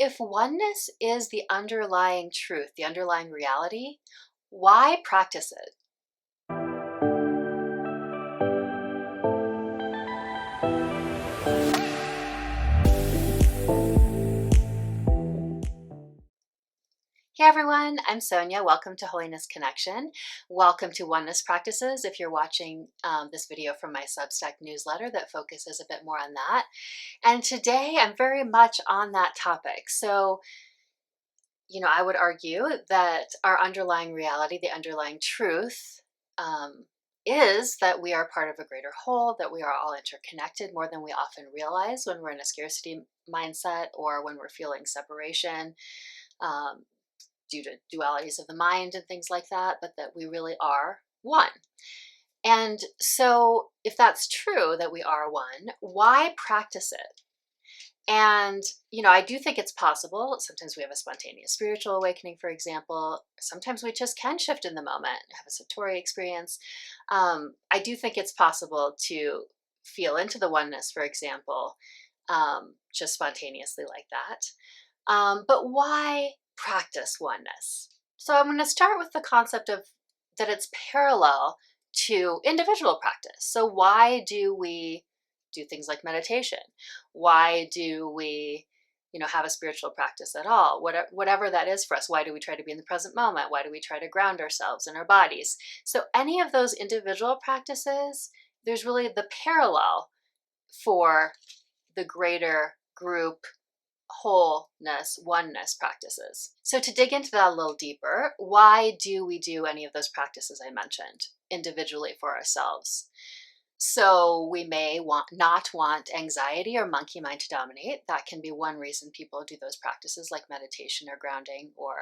If oneness is the underlying truth, the underlying reality, why practice it? Hey everyone, I'm Sonja. Welcome to Holiness Connection. Welcome to Oneness Practices if you're watching this video from my Substack newsletter that focuses a bit more on that. And today I'm very much on that topic. So, I would argue that our underlying reality, the underlying truth, is that we are part of a greater whole, that we are all interconnected more than we often realize when we're in a scarcity mindset or when we're feeling separation. Due to dualities of the mind and things like that, but that we really are one. And so, if that's true that we are one, why practice it? And, I do think it's possible. Sometimes we have a spontaneous spiritual awakening, for example. Sometimes we just can shift in the moment, have a Satori experience. I do think it's possible to feel into the oneness, for example, just spontaneously like that. But why practice oneness? So I'm going to start with the concept of that it's parallel to individual practice. So why do we do things like meditation? Why do we, have a spiritual practice at all? Whatever that is for us. Why do we try to be in the present moment? Why do we try to ground ourselves in our bodies? So any of those individual practices, there's really the parallel for the greater group wholeness, oneness practices. So to dig into that a little deeper, why do we do any of those practices I mentioned individually for ourselves? So we may not want anxiety or monkey mind to dominate. That can be one reason people do those practices like meditation or grounding or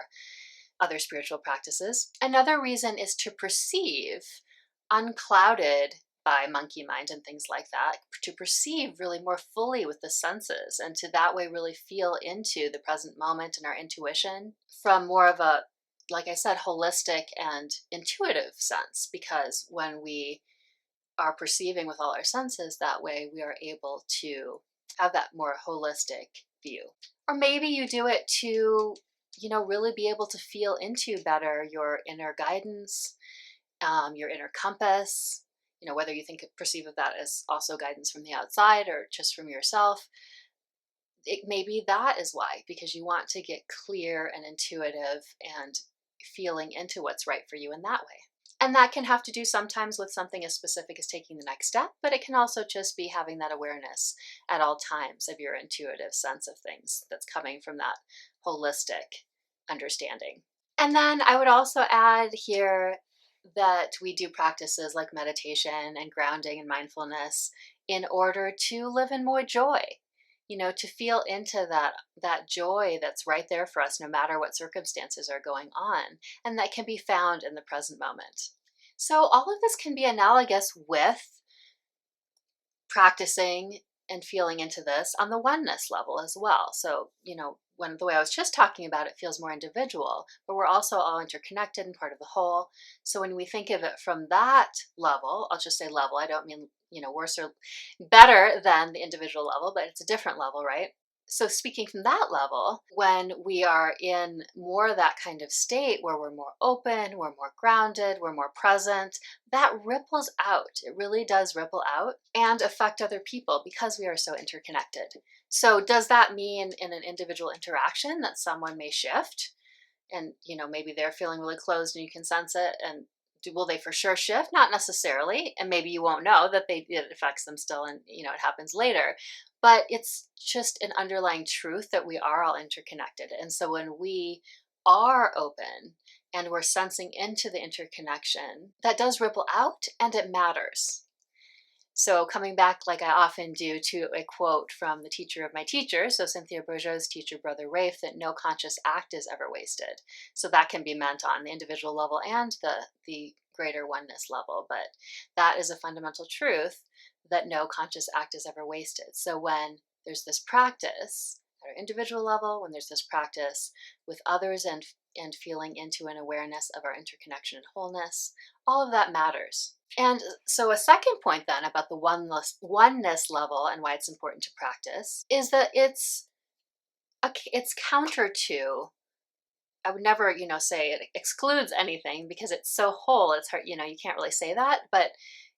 other spiritual practices. Another reason is to perceive unclouded by monkey mind and things like that, to perceive really more fully with the senses and to that way really feel into the present moment and our intuition from more of a, like I said, holistic and intuitive sense, because when we are perceiving with all our senses that way, we are able to have that more holistic view. Or maybe you do it to, really be able to feel into better your inner guidance, your inner compass, whether you perceive of that as also guidance from the outside or just from yourself. Maybe that is why, because you want to get clear and intuitive and feeling into what's right for you in that way. And that can have to do sometimes with something as specific as taking the next step, but it can also just be having that awareness at all times of your intuitive sense of things that's coming from that holistic understanding. And then I would also add here that we do practices like meditation and grounding and mindfulness in order to live in more joy, to feel into that joy that's right there for us no matter what circumstances are going on, and that can be found in the present moment. So all of this can be analogous with practicing and feeling into this on the oneness level as well. So, when the way I was just talking about it feels more individual, but we're also all interconnected and part of the whole. So when we think of it from that level, I'll just say level, I don't mean, worse or better than the individual level, but it's a different level, right? So speaking from that level, when we are in more of that kind of state where we're more open, we're more grounded, we're more present, that ripples out. It really does ripple out and affect other people because we are so interconnected. So does that mean in an individual interaction that someone may shift and, maybe they're feeling really closed and you can sense it, and will they for sure shift? Not necessarily. And maybe you won't know that it affects them still and, it happens later. But it's just an underlying truth that we are all interconnected. And so when we are open and we're sensing into the interconnection, that does ripple out and it matters. So coming back, like I often do, to a quote from the teacher of my teacher, so Cynthia Bourgeau's teacher, Brother Rafe, that no conscious act is ever wasted. So that can be meant on the individual level and the greater oneness level. But that is a fundamental truth, that no conscious act is ever wasted. So when there's this practice at our individual level, when there's this practice with others and feeling into an awareness of our interconnection and wholeness, all of that matters. And so a second point then about the oneness level and why it's important to practice is that it's it's counter to. I would never, say it excludes anything because it's so whole. It's hard, you can't really say that, but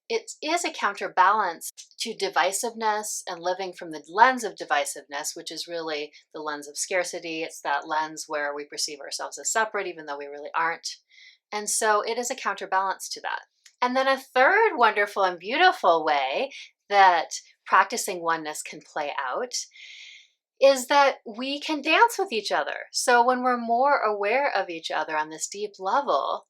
it is a counterbalance to divisiveness and living from the lens of divisiveness, which is really the lens of scarcity. It's that lens where we perceive ourselves as separate, even though we really aren't. And so it is a counterbalance to that. And then a third wonderful and beautiful way that practicing oneness can play out is that we can dance with each other. So when we're more aware of each other on this deep level,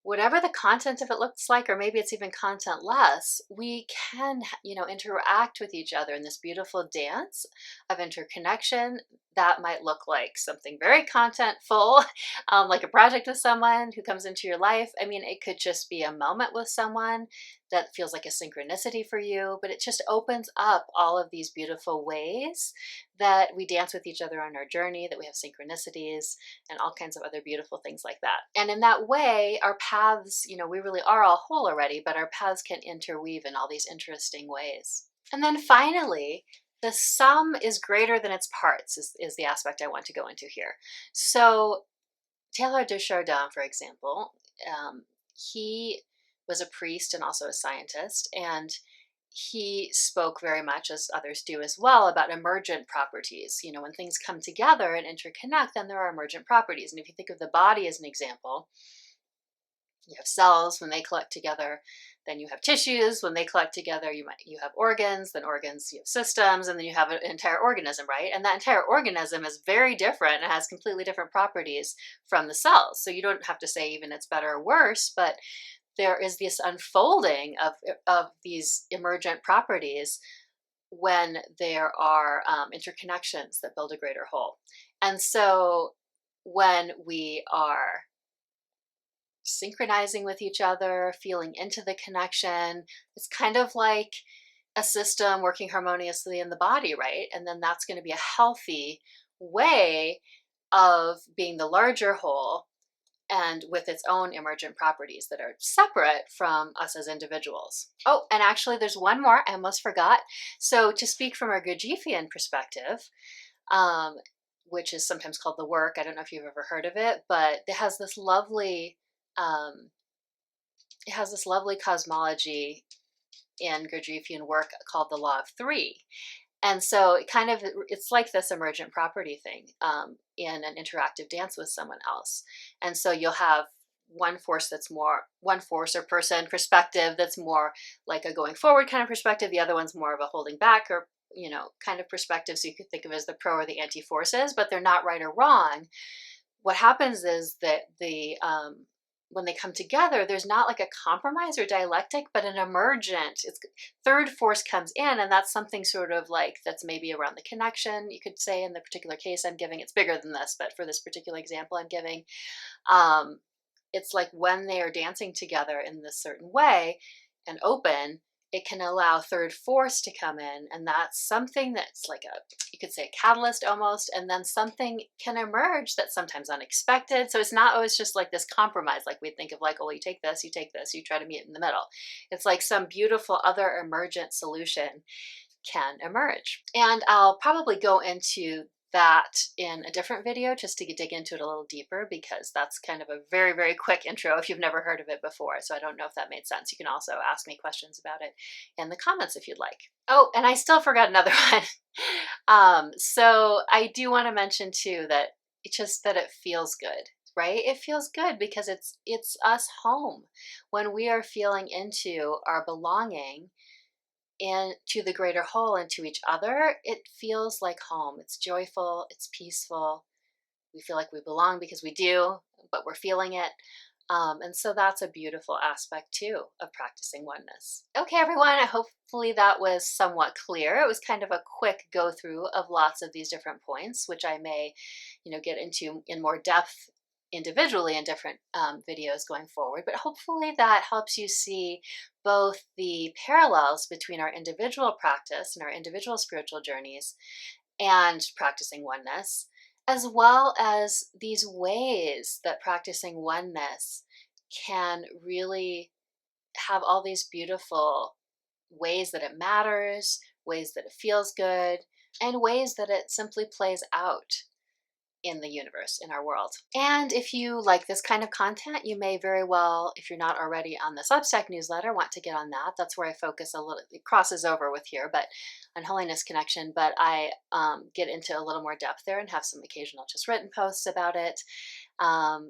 whatever the content of it looks like, or maybe it's even content less, we can, interact with each other in this beautiful dance of interconnection. That might look like something very contentful, like a project with someone who comes into your life. I mean, it could just be a moment with someone that feels like a synchronicity for you, but it just opens up all of these beautiful ways that we dance with each other on our journey, that we have synchronicities and all kinds of other beautiful things like that. And in that way, our paths, we really are all whole already, but our paths can interweave in all these interesting ways. And then finally, the sum is greater than its parts is the aspect I want to go into here. So Taylor de Chardin, for example, he was a priest and also a scientist, and he spoke very much, as others do as well, about emergent properties. When things come together and interconnect, then there are emergent properties. And if you think of the body as an example, you have cells when they collect together, then you have tissues when they collect together, you have organs, then organs, you have systems, and then you have an entire organism, right? And that entire organism is very different and has completely different properties from the cells. So you don't have to say even it's better or worse, but there is this unfolding of these emergent properties when there are interconnections that build a greater whole. And so when we are synchronizing with each other, feeling into the connection, it's kind of like a system working harmoniously in the body, right? And then that's going to be a healthy way of being the larger whole and with its own emergent properties that are separate from us as individuals. Oh, and actually there's one more I almost forgot. So to speak from a Gurdjieffian perspective, which is sometimes called the work, I don't know if you've ever heard of it, but um, it has this lovely cosmology in Gurdjieffian work called the Law of Three. And so it's like this emergent property thing in an interactive dance with someone else. And so you'll have one force or person perspective that's more like a going forward kind of perspective. The other one's more of a holding back or, kind of perspective. So you could think of it as the pro or the anti forces, but they're not right or wrong. What happens is that when they come together, there's not like a compromise or dialectic, but an emergent. Third force comes in, and that's something sort of like that's maybe around the connection. You could say in the particular case I'm giving, it's bigger than this, but for this particular example I'm giving, it's like when they are dancing together in this certain way and open, it can allow third force to come in, and that's something that's like you could say a catalyst almost, and then something can emerge that's sometimes unexpected. So it's not always just like this compromise, like we think of like, oh, you take this, you try to meet in the middle. It's like some beautiful other emergent solution can emerge. And I'll probably go into that in a different video just to dig into it a little deeper, because that's kind of a very, very quick intro if you've never heard of it before. So I don't know if that made sense. You can also ask me questions about it in the comments if you'd like. Oh, and I still forgot another one. So I do want to mention too that it feels good, right? It feels good because it's us home. When we are feeling into our belonging and to the greater whole and to each other, it feels like home. It's joyful, it's peaceful. We feel like we belong because we do, but we're feeling it. And so that's a beautiful aspect too of practicing oneness. Okay, everyone, hopefully that was somewhat clear. It was kind of a quick go through of lots of these different points, which I may, get into in more depth individually in different videos going forward. But hopefully that helps you see both the parallels between our individual practice and our individual spiritual journeys and practicing oneness, as well as these ways that practicing oneness can really have all these beautiful ways that it matters, ways that it feels good, and ways that it simply plays out. in the universe, in our world. And if you like this kind of content, you may very well, if you're not already on the Substack newsletter, want to get on that. That's where I focus a little, it crosses over with here, but on Holiness Connection, but I get into a little more depth there and have some occasional just written posts about it. Um,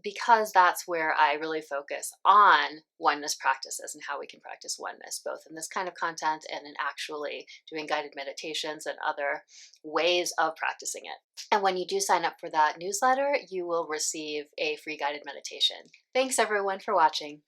because that's where I really focus on oneness practices and how we can practice oneness, both in this kind of content and in actually doing guided meditations and other ways of practicing it. And when you do sign up for that newsletter, you will receive a free guided meditation. Thanks everyone for watching.